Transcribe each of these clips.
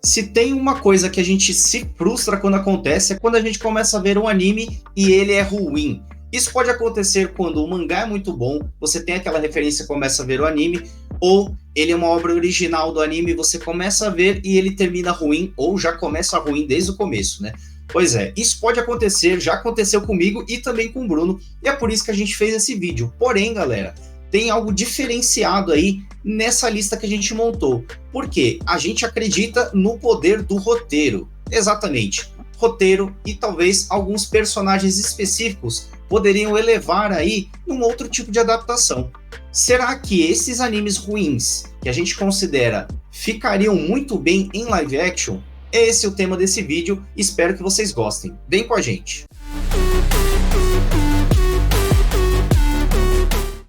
Se tem uma coisa que a gente se frustra quando acontece, é quando a gente começa a ver um anime e ele é ruim. Isso pode acontecer quando o mangá é muito bom, você tem aquela referência e começa a ver o anime, ou ele é uma obra original do anime, você começa a ver e ele termina ruim, ou já começa ruim desde o começo, né? Pois é, isso pode acontecer, já aconteceu comigo e também com o Bruno, e é por isso que a gente fez esse vídeo. Porém, galera, tem algo diferenciado aí nessa lista que a gente montou. Porque a gente acredita no poder do roteiro. Exatamente. Roteiro e talvez alguns personagens específicos poderiam elevar aí num outro tipo de adaptação. Será que esses animes ruins que a gente considera ficariam muito bem em live action? Esse é o tema desse vídeo, espero que vocês gostem. Vem com a gente!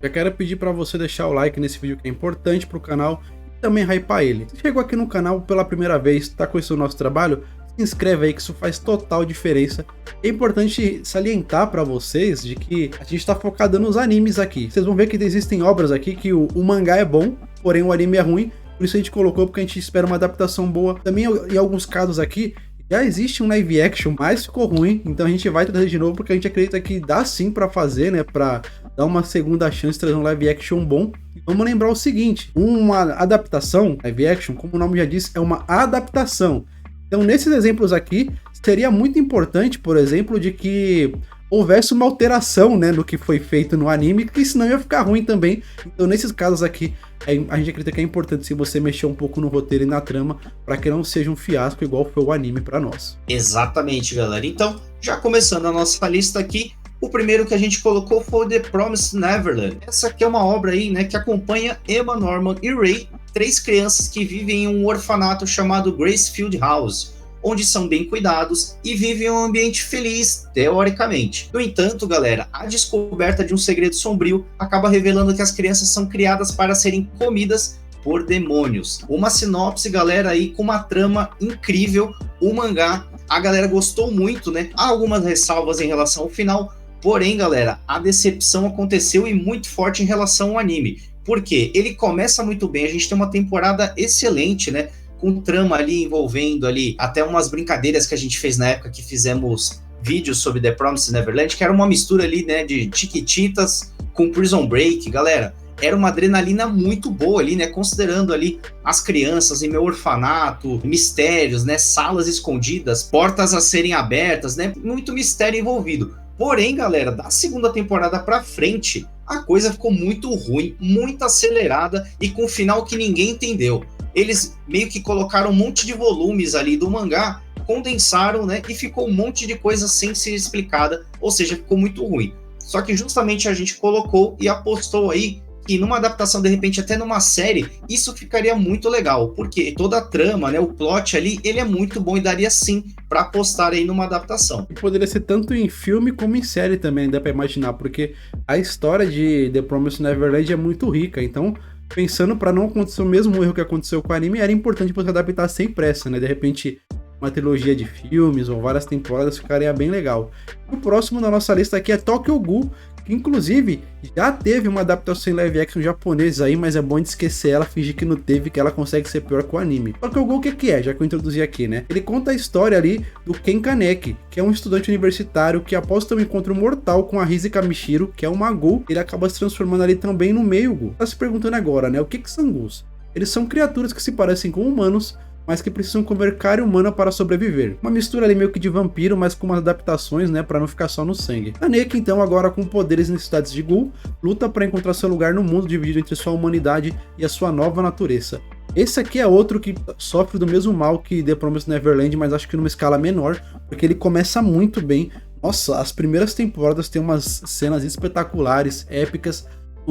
Já quero pedir para você deixar o like nesse vídeo que é importante para o canal e também hypar ele. Se chegou aqui no canal pela primeira vez, está conhecendo o nosso trabalho, se inscreve aí que isso faz total diferença. É importante salientar para vocês de que a gente está focado nos animes aqui. Vocês vão ver que existem obras aqui que o mangá é bom, porém o anime é ruim. Por isso a gente colocou, porque a gente espera uma adaptação boa. Também em alguns casos aqui, já existe um live action, mas ficou ruim, então a gente vai trazer de novo, porque a gente acredita que dá sim pra fazer, né, pra dar uma segunda chance, trazer um live action bom. E vamos lembrar o seguinte, uma adaptação, live action, como o nome já diz, é uma adaptação. Então nesses exemplos aqui, seria muito importante, por exemplo, de que houvesse uma alteração, né, no que foi feito no anime, que senão ia ficar ruim também. Então nesses casos aqui, a gente acredita que é importante se você mexer um pouco no roteiro e na trama, para que não seja um fiasco igual foi o anime para nós. Exatamente, galera. Então, já começando a nossa lista aqui, o primeiro que a gente colocou foi The Promised Neverland. Essa aqui é uma obra aí, né, que acompanha Emma, Norman e Ray, três crianças que vivem em um orfanato chamado Gracefield House, onde são bem cuidados e vivem em um ambiente feliz, teoricamente. No entanto, galera, a descoberta de um segredo sombrio acaba revelando que as crianças são criadas para serem comidas por demônios. Uma sinopse, galera, aí com uma trama incrível. O mangá, a galera gostou muito, né? Há algumas ressalvas em relação ao final, porém, galera, a decepção aconteceu e muito forte em relação ao anime. Porque ele começa muito bem, a gente tem uma temporada excelente, né? Com trama ali envolvendo ali até umas brincadeiras que a gente fez na época que fizemos vídeos sobre The Promised Neverland, que era uma mistura ali, né, de Chiquititas com Prison Break, galera. Era uma adrenalina muito boa ali, né, considerando ali as crianças em meu orfanato, mistérios, né, salas escondidas, portas a serem abertas, né, muito mistério envolvido. Porém, galera, da segunda temporada pra frente, a coisa ficou muito ruim, muito acelerada e com um final que ninguém entendeu. Eles meio que colocaram um monte de volumes ali do mangá, condensaram, né, e ficou um monte de coisa sem ser explicada, ou seja, ficou muito ruim. Só que justamente a gente colocou e apostou aí que numa adaptação, de repente até numa série, isso ficaria muito legal, porque toda a trama, né, o plot ali, ele é muito bom e daria sim para apostar aí numa adaptação. E poderia ser tanto em filme como em série também, dá para imaginar, porque a história de The Promised Neverland é muito rica, então pensando para não acontecer o mesmo erro que aconteceu com o anime, era importante você adaptar sem pressa, né? De repente, uma trilogia de filmes ou várias temporadas ficaria bem legal. O próximo na nossa lista aqui é Tokyo Ghoul, que inclusive já teve uma adaptação em live action japonesa aí, mas é bom de esquecer ela, fingir que não teve, que ela consegue ser pior que o anime. Tokyo Ghoul o que é? Já que eu introduzi aqui, né? Ele conta a história ali do Ken Kaneki, que é um estudante universitário que após ter um encontro mortal com a Rize Kamishiro, que é uma ghoul, ele acaba se transformando ali também no meio ghoul. Tá se perguntando agora, né? O que são ghouls? Eles são criaturas que se parecem com humanos, mas que precisam comer carne humana para sobreviver. Uma mistura ali meio que de vampiro, mas com umas adaptações, né, para não ficar só no sangue. Kaneki, então, agora com poderes e necessidades de ghoul, luta para encontrar seu lugar no mundo dividido entre sua humanidade e a sua nova natureza. Esse aqui é outro que sofre do mesmo mal que The Promised Neverland, mas acho que numa escala menor, porque ele começa muito bem. Nossa, as primeiras temporadas tem umas cenas espetaculares, épicas,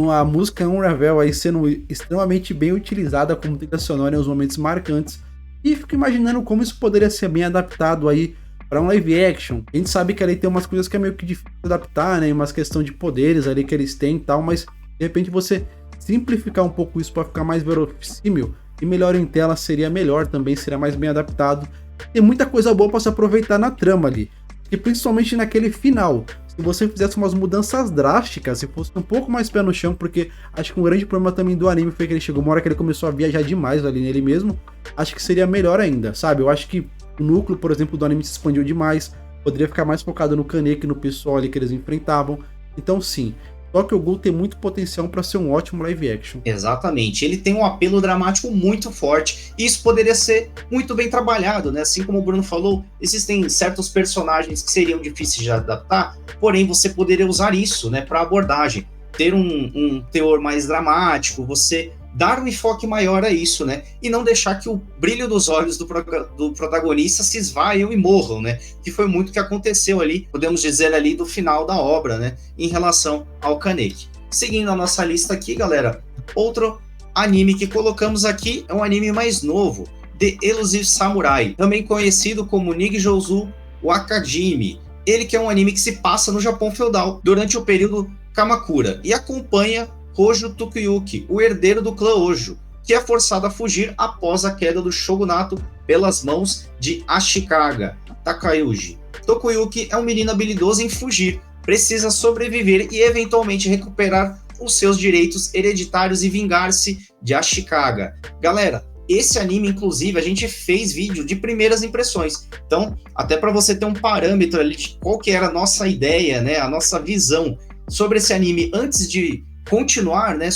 a música Unravel aí sendo extremamente bem utilizada como trilha sonora em uns momentos marcantes. E fico imaginando como isso poderia ser bem adaptado aí para um live action. A gente sabe que ali tem umas coisas que é meio que difícil de adaptar, né? Umas questão de poderes ali que eles têm e tal, mas de repente você simplificar um pouco isso para ficar mais verossímil e melhor em tela seria melhor também, seria mais bem adaptado. Tem muita coisa boa para se aproveitar na trama ali. e principalmente naquele final. Se você fizesse umas mudanças drásticas, se fosse um pouco mais pé no chão, porque acho que um grande problema também do anime foi que ele chegou uma hora que ele começou a viajar demais ali nele mesmo, acho que seria melhor ainda, sabe? Eu acho que o núcleo, por exemplo, do anime se expandiu demais, poderia ficar mais focado no Kaneki, no pessoal ali que eles enfrentavam. Então sim, Tokyo Ghoul tem muito potencial para ser um ótimo live action. Exatamente, ele tem um apelo dramático muito forte, e isso poderia ser muito bem trabalhado, né? Assim como o Bruno falou, existem certos personagens que seriam difíceis de adaptar, porém você poderia usar isso, né, para abordagem, ter um teor mais dramático, você dar um enfoque maior a isso, né? E não deixar que o brilho dos olhos do protagonista se esvaiam e morram, né? Que foi muito que aconteceu ali, podemos dizer ali, do final da obra, né? Em relação ao Kaneki. Seguindo a nossa lista aqui, galera, outro anime que colocamos aqui é um anime mais novo, The Elusive Samurai, também conhecido como Nigijouzu Wakajimi. Ele que é um anime que se passa no Japão feudal, durante o período Kamakura, e acompanha Hojo Tokuyuki, o herdeiro do clã Hojo, que é forçado a fugir após a queda do shogunato pelas mãos de Ashikaga Takayuji. Tokuyuki é um menino habilidoso em fugir, precisa sobreviver e eventualmente recuperar os seus direitos hereditários e vingar-se de Ashikaga. Galera, esse anime, inclusive, a gente fez vídeo de primeiras impressões. Então, até para você ter um parâmetro ali de qual que era a nossa ideia, né, a nossa visão sobre esse anime antes de continuar, né,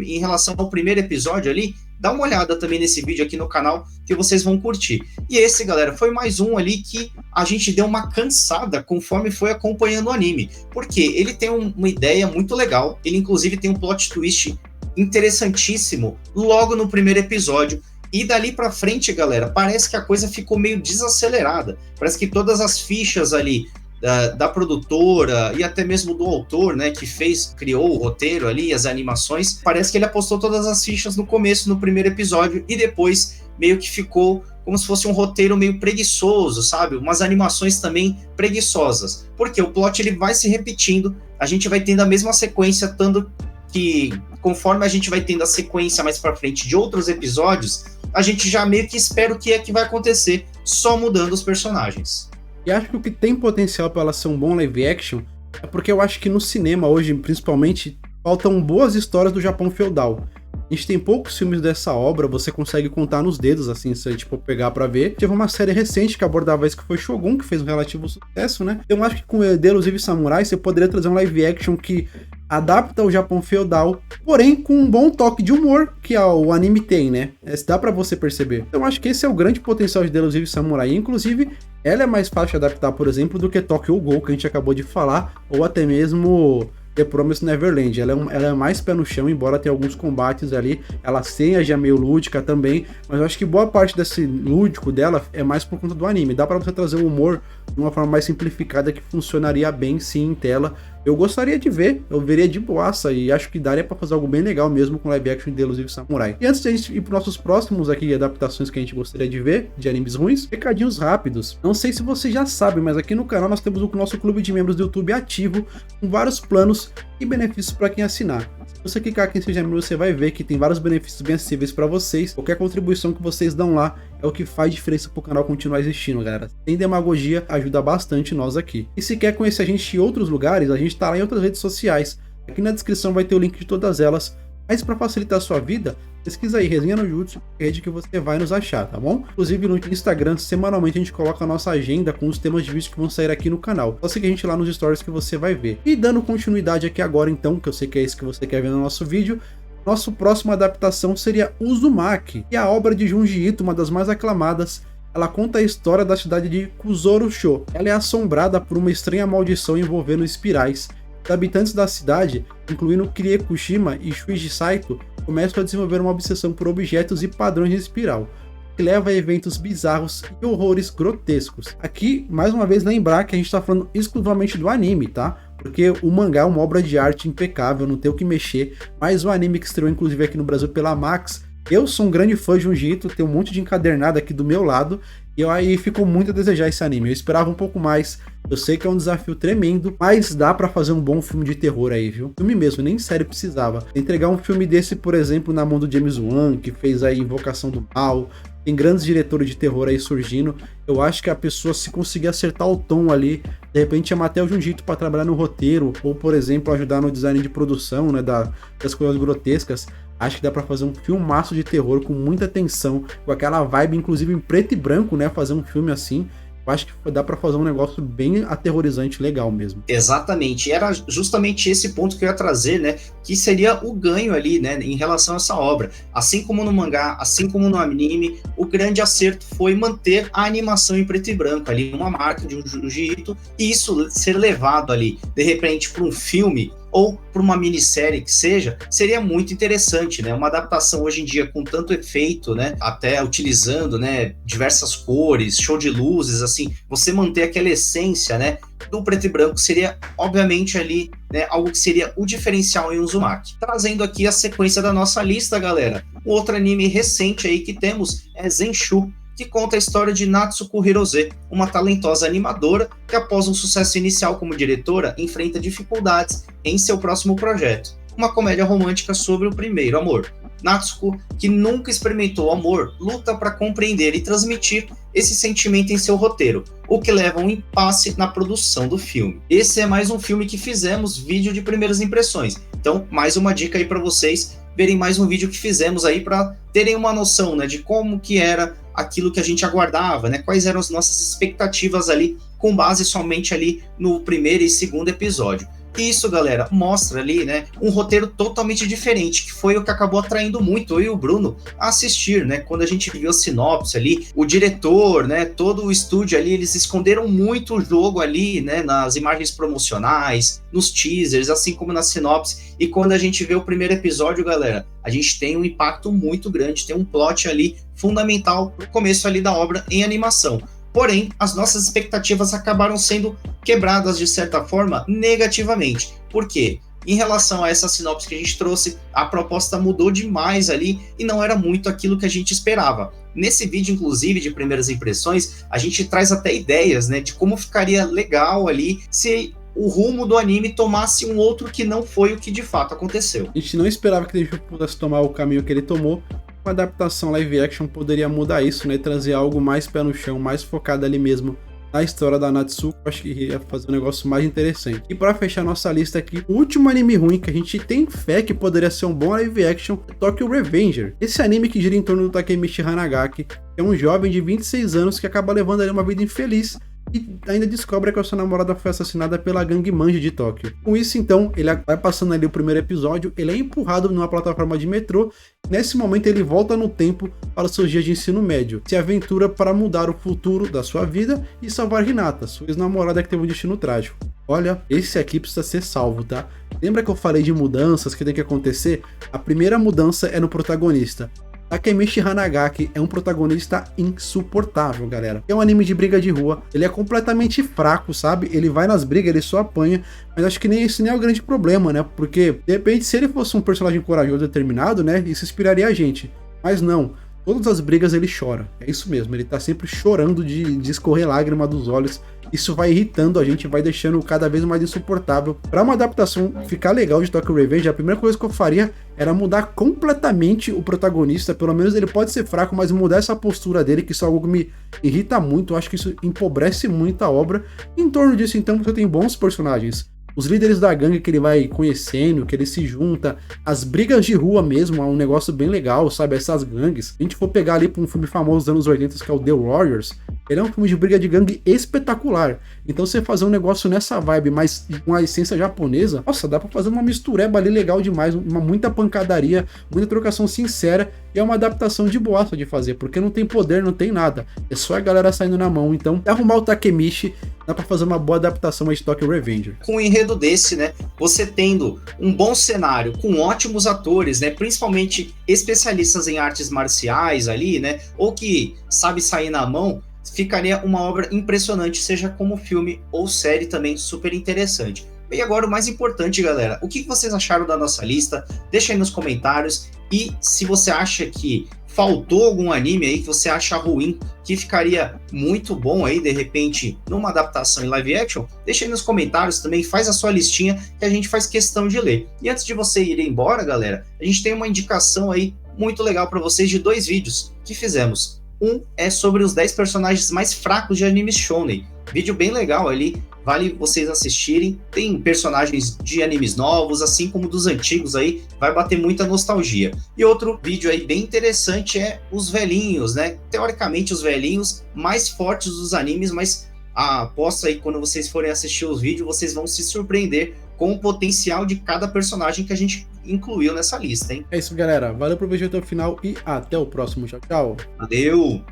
em relação ao primeiro episódio ali, dá uma olhada também nesse vídeo aqui no canal que vocês vão curtir. E esse, galera, foi mais um ali que a gente deu uma cansada conforme foi acompanhando o anime, porque ele tem uma ideia muito legal, ele inclusive tem um plot twist interessantíssimo logo no primeiro episódio, e dali pra frente, galera, parece que a coisa ficou meio desacelerada, parece que todas as fichas ali da produtora e até mesmo do autor, né, que criou o roteiro ali, as animações, parece que ele apostou todas as fichas no começo, no primeiro episódio, e depois meio que ficou como se fosse um roteiro meio preguiçoso, sabe? Umas animações também preguiçosas, porque o plot ele vai se repetindo, a gente vai tendo a mesma sequência, tanto que conforme a gente vai tendo a sequência mais pra frente de outros episódios, a gente já meio que espera o que é que vai acontecer, só mudando os personagens. E acho que o que tem potencial para ela ser um bom live action é porque eu acho que no cinema hoje, principalmente, faltam boas histórias do Japão feudal. A gente tem poucos filmes dessa obra, você consegue contar nos dedos, assim, se a gente for pegar pra ver. Teve uma série recente que abordava isso, que foi Shogun, que fez um relativo sucesso, né? Eu acho que com The Elusive Samurai você poderia trazer um live action que adapta o Japão feudal, porém com um bom toque de humor que o anime tem, né? Dá pra você perceber. Então acho que esse é o grande potencial de The Elusive Samurai. Inclusive, ela é mais fácil de adaptar, por exemplo, do que Tokyo Ghoul, que a gente acabou de falar, ou até mesmo The Promised Neverland. Ela é mais pé no chão, embora tenha alguns combates ali, ela seja meio lúdica também, mas eu acho que boa parte desse lúdico dela é mais por conta do anime. Dá pra você trazer o humor de uma forma mais simplificada que funcionaria bem sim em tela. Eu gostaria de ver, eu veria de boaça, e acho que daria pra fazer algo bem legal mesmo com live action de The Elusive Samurai. E antes de a gente ir pros nossos próximos aqui adaptações que a gente gostaria de ver, de animes ruins, recadinhos rápidos. Não sei se você já sabe, mas aqui no canal nós temos o nosso clube de membros do YouTube ativo, com vários planos e benefícios para quem assinar. Se você clicar aqui em Seja Membro, você vai ver que tem vários benefícios bem acessíveis para vocês. Qualquer contribuição que vocês dão lá é o que faz diferença para o canal continuar existindo, galera. Sem demagogia, ajuda bastante nós aqui. E se quer conhecer a gente em outros lugares, a gente tá lá em outras redes sociais. Aqui na descrição vai ter o link de todas elas. Mas para facilitar a sua vida, pesquisa aí Resenha no Jutsu, rede que você vai nos achar, tá bom? Inclusive no Instagram, semanalmente a gente coloca a nossa agenda com os temas de vídeo que vão sair aqui no canal. Só seguir a gente lá nos stories que você vai ver. E dando continuidade aqui agora então, que eu sei que é isso que você quer ver no nosso vídeo, nossa próxima adaptação seria Uzumaki, que é a obra de Junji Ito, uma das mais aclamadas. Ela conta a história da cidade de Kuzoro-sho. Ela é assombrada por uma estranha maldição envolvendo espirais. Os habitantes da cidade, incluindo Kirie Kushima e Shuichi Saito, começam a desenvolver uma obsessão por objetos e padrões de espiral, que leva a eventos bizarros e horrores grotescos. Aqui, mais uma vez, lembrar que a gente está falando exclusivamente do anime, tá? Porque o mangá é uma obra de arte impecável, não tem o que mexer, mas o anime que estreou inclusive aqui no Brasil pela Max, eu sou um grande fã de Junji Ito, tem um monte de encadernado aqui do meu lado, e aí ficou muito a desejar esse anime. Eu esperava um pouco mais, eu sei que é um desafio tremendo, mas dá pra fazer um bom filme de terror aí, viu? Filme mesmo, nem sério precisava. Entregar um filme desse, por exemplo, na mão do James Wan, que fez aí Invocação do Mal, tem grandes diretores de terror aí surgindo. Eu acho que a pessoa, se conseguir acertar o tom ali, de repente chamar até o Junjito para trabalhar no roteiro, ou por exemplo, ajudar no design de produção, né, das coisas grotescas, acho que dá pra fazer um filmaço de terror com muita tensão, com aquela vibe, inclusive em preto e branco, né, fazer um filme assim. Eu acho que dá pra fazer um negócio bem aterrorizante, legal mesmo. Exatamente, e era justamente esse ponto que eu ia trazer, né, que seria o ganho ali, né, em relação a essa obra. Assim como no mangá, assim como no anime, o grande acerto foi manter a animação em preto e branco ali, uma marca de um Junji Ito, e isso ser levado ali, de repente, para um filme ou para uma minissérie que seria muito interessante, né? Uma adaptação hoje em dia com tanto efeito, né? Até utilizando, né, diversas cores, show de luzes, assim, você manter aquela essência, né, do preto e branco seria, obviamente, ali, né, algo que seria o diferencial em Uzumaki. Trazendo aqui a sequência da nossa lista, galera. Um outro anime recente aí que temos é Zenshu, que conta a história de Natsuko Hirose, uma talentosa animadora que, após um sucesso inicial como diretora, enfrenta dificuldades em seu próximo projeto. Uma comédia romântica sobre o primeiro amor. Natsuko, que nunca experimentou amor, luta para compreender e transmitir esse sentimento em seu roteiro, o que leva a um impasse na produção do filme. Esse é mais um filme que fizemos vídeo de primeiras impressões, então mais uma dica aí para vocês verem mais um vídeo que fizemos aí para terem uma noção, né, de como que era aquilo que a gente aguardava, né, quais eram as nossas expectativas ali, com base somente ali no primeiro e segundo episódio. E isso, galera, mostra ali, né, um roteiro totalmente diferente, que foi o que acabou atraindo muito eu e o Bruno a assistir, né, quando a gente viu a sinopse ali, o diretor, né, todo o estúdio ali, eles esconderam muito o jogo ali, né, nas imagens promocionais, nos teasers, assim como na sinopse, e quando a gente vê o primeiro episódio, galera, a gente tem um impacto muito grande, tem um plot ali fundamental no começo ali da obra em animação. Porém, as nossas expectativas acabaram sendo quebradas de certa forma negativamente. Por quê? Em relação a essa sinopse que a gente trouxe, a proposta mudou demais ali e não era muito aquilo que a gente esperava. Nesse vídeo, inclusive, de primeiras impressões, a gente traz até ideias, né, de como ficaria legal ali se o rumo do anime tomasse um outro que não foi o que de fato aconteceu. A gente não esperava que ele pudesse tomar o caminho que ele tomou. Uma adaptação live action poderia mudar isso, né? Trazer algo mais pé no chão, mais focado ali mesmo na história da Natsuko. Acho que ia fazer um negócio mais interessante. E para fechar nossa lista aqui, o último anime ruim que a gente tem fé que poderia ser um bom live action é Tokyo Revenger. Esse anime que gira em torno do Takemichi Hanagaki, que é um jovem de 26 anos que acaba levando ali uma vida infeliz e ainda descobre que a sua namorada foi assassinada pela gangue Manji de Tóquio. Com isso, então, ele vai passando ali o primeiro episódio, ele é empurrado numa plataforma de metrô. Nesse momento, ele volta no tempo para os seus dias de ensino médio, se aventura para mudar o futuro da sua vida e salvar Hinata, sua ex-namorada que teve um destino trágico. Olha, esse aqui precisa ser salvo, tá? Lembra que eu falei de mudanças que tem que acontecer? A primeira mudança é no protagonista. Takemichi Hanagaki é um protagonista insuportável, galera. É um anime de briga de rua, ele é completamente fraco, sabe? Ele vai nas brigas, ele só apanha, mas acho que nem esse nem é o grande problema, né? Porque, de repente, se ele fosse um personagem corajoso e determinado, né, isso inspiraria a gente. Mas não, todas as brigas ele chora. É isso mesmo, ele tá sempre chorando de escorrer lágrima dos olhos. Isso vai irritando a gente, vai deixando cada vez mais insuportável. Para uma adaptação ficar legal de Tokyo Revenge, a primeira coisa que eu faria era mudar completamente o protagonista. Pelo menos ele pode ser fraco, mas mudar essa postura dele, que isso é algo que me irrita muito. Eu acho que isso empobrece muito a obra. Em torno disso, então, você tem bons personagens. Os líderes da gangue que ele vai conhecendo, que ele se junta, as brigas de rua mesmo, é um negócio bem legal, sabe? Essas gangues. Se a gente for pegar ali para um filme famoso dos anos 80, que é o The Warriors, ele é um filme de briga de gangue espetacular. Então você fazer um negócio nessa vibe, mas com a essência japonesa, nossa, dá pra fazer uma mistureba ali legal demais, muita pancadaria, muita trocação sincera, e é uma adaptação de boaça de fazer, porque não tem poder, não tem nada, é só a galera saindo na mão. Então, arrumar o Takemichi, dá pra fazer uma boa adaptação a Tokyo Revenger. Com um enredo desse, né, você tendo um bom cenário, com ótimos atores, né, principalmente especialistas em artes marciais ali, né, ou que sabe sair na mão, ficaria uma obra impressionante, seja como filme ou série também super interessante. E agora o mais importante, galera, o que vocês acharam da nossa lista? Deixa aí nos comentários, e se você acha que faltou algum anime aí que você acha ruim, que ficaria muito bom aí, de repente, numa adaptação em live action, deixa aí nos comentários também, faz a sua listinha que a gente faz questão de ler. E antes de você ir embora, galera, a gente tem uma indicação aí muito legal para vocês de 2 vídeos que fizemos. Um é sobre os 10 personagens mais fracos de animes shonen. Vídeo bem legal ali, vale vocês assistirem. Tem personagens de animes novos, assim como dos antigos aí, vai bater muita nostalgia. E outro vídeo aí bem interessante é os velhinhos, né? Teoricamente os velhinhos mais fortes dos animes, mas aposto aí quando vocês forem assistir os vídeos, vocês vão se surpreender com o potencial de cada personagem que a gente incluiu nessa lista, hein? É isso, galera. Valeu por ver até o final e até o próximo. Tchau, tchau. Valeu!